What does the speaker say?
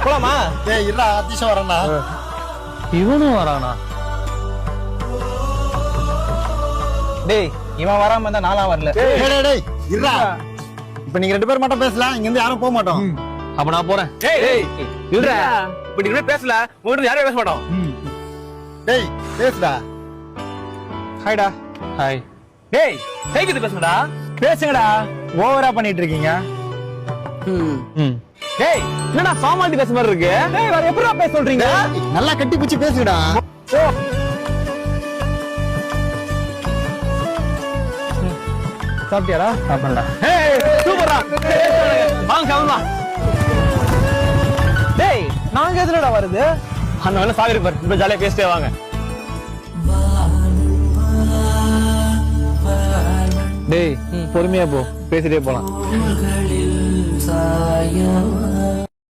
போலாமா? டேய் இல்ல அதிசயம் வரேன்னா. இவனும் வரானா? டேய் இவன் வராம இருந்தா நானா வரல. டேய் டேய் டேய் இல்ல. இப்ப நீங்க 2 பேர் மட்டும் பேசலாம். இங்க இருந்து யாரும் போக மாட்டோம். அப்ப நான் போறேன். டேய் இல்லடா. இப்ப நீங்க பேசல. உங்ககிட்ட யாரும் பேச மாட்டோம். டேய் பேசுடா. ஹாய்டா. ஹாய். டேய் கைக்கு பேசுங்கடா. பேசுங்கடா. ஓவரா பண்ணிட்டு இருக்கீங்க. டேய் என்னடா ஃபார்மாலிட்டி பேச மாதிரி இருக்கு. டேய் வேற எப்படிடா பேச சொல்றீங்க? நல்லா கட்டி பிடிச்சி பேசுங்கடா. சாப்பிட்டியாடா? சாப்பிடா. ஏய் சூப்பரா. வாங்க சாப்பிடலாம். டேய் நாங்க எதுலடா வருது? அண்ணா வேணா சாகரி பாரு. இப்ப ஜாலியா பேசிட்டே வாங்க. டேய் பொறுமையா போ, பேசிட்டே போலாம்.